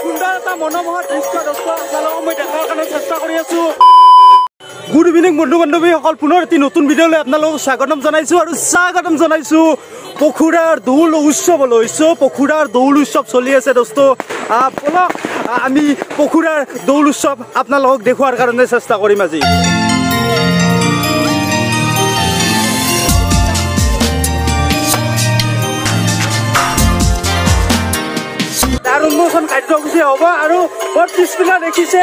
সুন্দৰ এটা মনোমোহা দৃশ্য দৰ্শক আপোনালোকক মই দেখাৰ কাৰণে চেষ্টা কৰি আছো। গুড ইভিনিং বন্ধু বান্ধৱীসকল, পুনৰ এটি নতুন ভিডিঅ'লৈ আপোনালোকক স্বাগতম জনাইছোঁ আৰু স্বাগতম জনাইছোঁ পখুৰাৰ দৌল উৎসৱলৈ। পখুৰাৰ দৌল উৎসৱ চলি আছে দোস্ত। বলক আমি পখুৰাৰ দৌল উৎসৱ আপোনালোকক দেখুৱাৰ কাৰণে চেষ্টা কৰিম আজি। তাৰ উন্মোচন কাৰ্যসূচী হ'ব আৰু বৰ পিছপিনে দেখিছে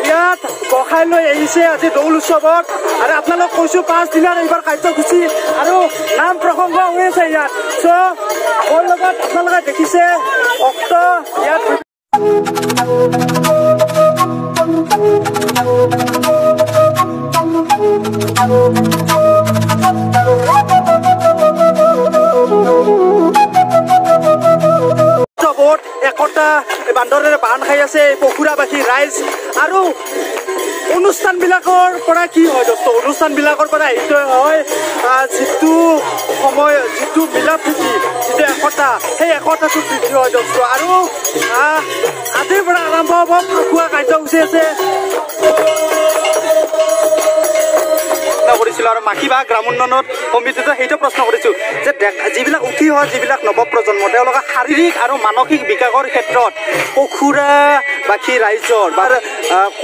ইয়াত গোসাই লৈ আহিছে আজি দৌল উৎসৱত। আৰু আপোনালোক কৈছোঁ 5 দিনৰ এইবাৰ কাৰ্যসূচী আৰু নাম প্ৰসংগ হৈ আছে ইয়াত। মোৰ লগত আপোনালোকে দেখিছে ভক্ত ইয়াত একতা বান্দৰেৰে বান খাই আছে পখুৰাবাসী ৰাইজ। আৰু অনুষ্ঠানবিলাকৰ পৰা কি হয় দোস্ত, অনুষ্ঠানবিলাকৰ পৰা এইটোৱে হয় যিটো সময়, যিটো মিলা প্ৰীতি, যিটো একতা, সেই একতাটো বৃদ্ধি হয় দোস্ত। আৰু আজিৰ পৰা আৰম্ভ হ'ব ফাকুৱা কাৰ্যসূচী আছে কৰিছিলোঁ। আৰু মাখি বা গ্ৰামোন্নয়ন সমিতিটো সেইটো প্ৰশ্ন কৰিছোঁ যে যিবিলাক উঠি অহা যিবিলাক নৱপ্ৰজন্ম তেওঁলোকৰ শাৰীৰিক আৰু মানসিক বিকাশৰ ক্ষেত্ৰত পখুৰাবাসী ৰাইজৰ বা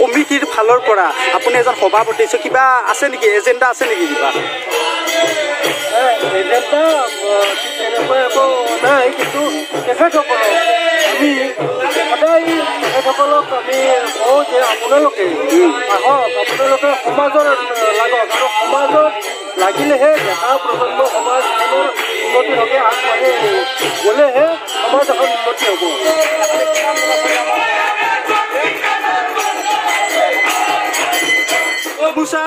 কমিটিৰ ফালৰ পৰা আপুনি এজন সভাপতি, কিবা আছে নেকি, এজেণ্ডা আছে নেকি কিবা? এজেণ্ডা তেনেকৈ একো নাই, কিন্তু তেখেতসকলক আমি সদায় তেখেতসকলক আমি কওঁ যে আপোনালোকে আহক, আপোনালোকে সমাজৰ লাগক আৰু সমাজত লাগিলেহে ডেকা প্ৰজন্ম সমাজখনৰ উন্নতি হকে আগবাঢ়ি গ'লেহে সমাজ এখন উন্নতি হ'ব। গামোচা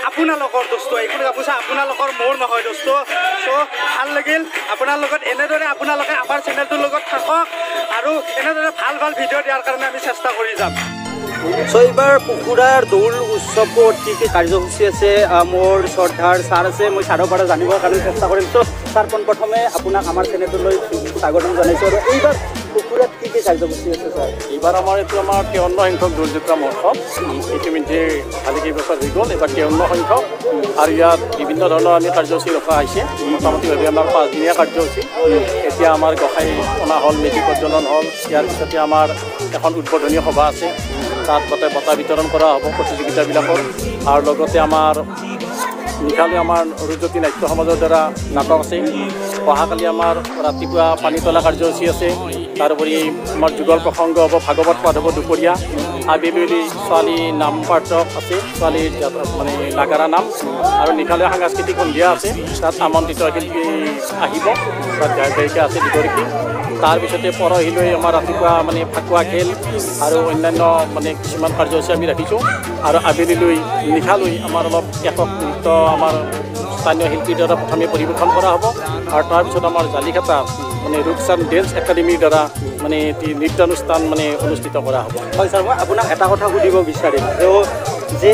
আপোনালোকৰ দোস্ত, এইখন গামোচা আপোনালোকৰ, মোৰ নহয় দোস্ত। ভাল লাগিল আপোনাৰ লগত। এনেদৰে আপোনালোকে আমাৰ চেনেলটোৰ লগত থাকক আৰু এনেদৰে ভাল ভাল ভিডিঅ' দিয়াৰ কাৰণে আমি চেষ্টা কৰি যাম। এইবাৰ পখুৰাৰ দৌল উৎসৱত কি কি কাৰ্যসূচী আছে মোৰ শ্ৰদ্ধাৰ ছাৰ আছে, মই ছাৰৰ পৰা জানিবৰ কাৰণে চেষ্টা কৰিম। ছাৰ পোনপ্ৰথমে আপোনাক আমাৰ চেনেলটোলৈ স্বাগতম জনাইছোঁ। আৰু এইবাৰ পখুৰাত কি কি কাৰ্যসূচী আছে ছাৰ? এইবাৰ আমাৰ এইটো আমাৰ 53 সংখ্যক দৌল যাত্ৰা মহোৎসৱ। ইতিমধ্যে ভালে কেইবছৰ হৈ গ'ল, এইবাৰ 53 সংখ্যক। আৰু ইয়াত বিভিন্ন ধৰণৰ আমি কাৰ্যসূচী ৰখা হৈছে। মোটামুটিভাৱে আমাৰ 5 দিনীয়া কাৰ্যসূচী। এতিয়া আমাৰ গোসাঁই অনা হ'ল, মেজি প্ৰজ্বলন হ'ল, ইয়াৰ পিছতে আমাৰ এখন উদ্বোধনী সভা আছে, তাত বঁটা বিতৰণ কৰা হ'ব প্ৰতিযোগিতাবিলাকৰ। আৰু লগতে আমাৰ নিশালৈ আমাৰ অৰুজ্যোতি নাট্য সমাজৰ দ্বাৰা নাটক আছে। অহাকালি আমাৰ ৰাতিপুৱা পানী তোলা কাৰ্যসূচী আছে। তাৰোপৰি আমাৰ যুগল প্ৰসংগ হ'ব, ভাগৱত পাঠ হ'ব দুপৰীয়া। আবেলি ছোৱালী নাম পাঠক আছে, ছোৱালীৰ মানে নাগাৰা নাম। আৰু নিশালৈ সাংস্কৃতিক সন্ধিয়া আছে, তাত আমন্ত্ৰিত শিল্পী আহিব, তাত গায়িকা আছে দুগৰাকী। তাৰপিছতে পৰহিলৈ আমাৰ ৰাতিপুৱা মানে ফাকুৱা খেল আৰু অন্যান্য মানে কিছুমান কাৰ্যসূচী আমি ৰাখিছোঁ। আৰু আবেলিলৈ নিশালৈ আমাৰ অলপ একক নৃত্য আমাৰ স্থানীয় শিল্পীৰ দ্বাৰা প্ৰথমে পৰিৱেশন কৰা হ'ব। আৰু তাৰপিছত আমাৰ জালিঘাটা মানে ৰূপচান ডেন্স একাডেমীৰ দ্বাৰা মানে এটি নৃত্যানুষ্ঠান মানে অনুষ্ঠিত কৰা হ'ব। হয় ছাৰ, মই আপোনাক এটা কথা সুধিব বিচাৰিম যে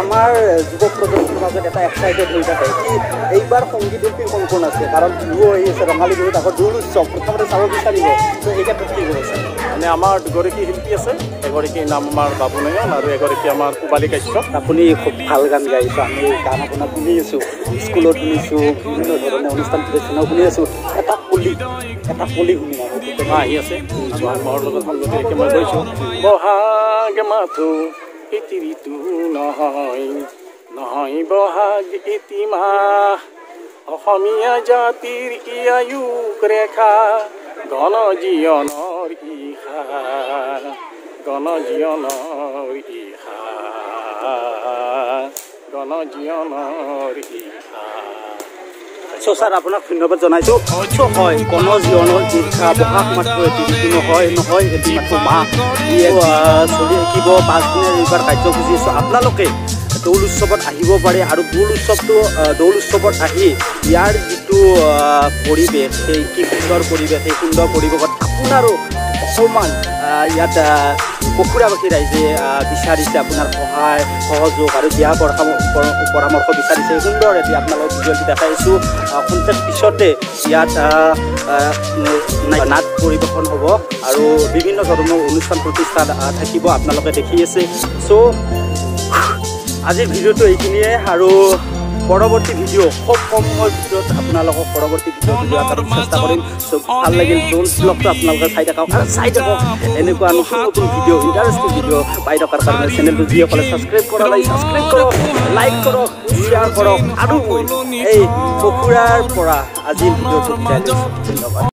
আমাৰ যুৱ প্ৰজন্মৰ মাজত এটা এক্সাইটেড হৈ থাকে কি এইবাৰ সংগীত শিল্পী কোন কোন আছে? কাৰণ বিহু আহি আছে, ৰঙালী বিহুত আকৌ দৌল উৎসৱ, প্ৰথমতে চাব বিচাৰিব। এই ক্ষেত্ৰত কি কৰিছে? মানে আমাৰ দুগৰাকী শিল্পী আছে, এগৰাকীৰ নাম আমাৰ বাবু নয়ন আৰু এগৰাকী আমাৰ পূবালী কাশ্যপ। আপুনি খুব ভাল গান গাইছে, আমি গান আপোনাক শুনি আছোঁ, স্কুলত শুনিছোঁ, বিভিন্ন ধৰণৰ অনুষ্ঠান প্ৰতিষ্ঠানো শুনি আছোঁ। এটা কলি শুনি আহি আছে মোৰ লগত সংগতি ৰাখি মই কৈছোঁ, বহাগ মাথো ইতি ঋতু নহয়, নহয় বহাগ ইতি মাহ, অসমীয়া জাতিৰ ই আয়ুস ৰেখা, গণ জীৱনৰ ইহা, গণ জীৱনৰ ইহা, গণ জীৱনৰ ইহা। ছাৰ আপোনাক ধন্যবাদ জনাইছোঁ। হয়, গণ জীৱনৰ ইচ্ছা, বহাগ মাত্ৰ এটি ঋতু নহয়, নহয় এটি মাথো মাহ, চলি থাকিব 5 দিনৰ এইবাৰ কাৰ্যসূচী। আপোনালোকে দৌল উৎসৱত আহিব পাৰে। আৰু দৌল উৎসৱত আহি ইয়াৰ যিটো পৰিৱেশ, সেই কি সুন্দৰ পৰিৱেশ, সেই সুন্দৰ পৰিৱেশত আপোনাৰো অকণমান ইয়াত পখুৰাবাসী ৰাইজে বিচাৰিছে আপোনাৰ সহায় সহযোগ আৰু দিহা পৰামৰ্শ বিচাৰিছে সুন্দৰ এটি আপোনালোকক ভিডিঅ'টো দেখাইছোঁ খন্তেক পিছতে ইয়াত নাট পৰিৱেশন হ'ব আৰু বিভিন্ন ধৰণৰ অনুষ্ঠান প্ৰতিষ্ঠান থাকিব আপোনালোকে দেখি আছে চ' আজিৰ ভিডিঅ'টো এইখিনিয়ে আৰু পৰৱৰ্তী ভিডিঅ' খুব কম সময়ৰ ভিতৰত আপোনালোকক পৰৱৰ্তী ভিডিঅ' দিয়াৰ চেষ্টা কৰিম চ' ভাল লাগিল ড'ন্ট ব্লগটো আপোনালোকে চাই থাকক আৰু চাই থাকক এনেকুৱা নতুন নতুন ভিডিঅ' ইণ্টাৰেষ্টিং ভিডিঅ' পাই থকাৰ কাৰণে চেনেলটো যিসকলে ছাবস্ক্ৰাইব কৰা নাই ছাবস্ক্ৰাইব কৰক লাইক কৰক শ্বেয়াৰ কৰক আৰু এই পখুৰাৰ পৰা আজিৰ ভিডিঅ'টো ধন্যবাদ।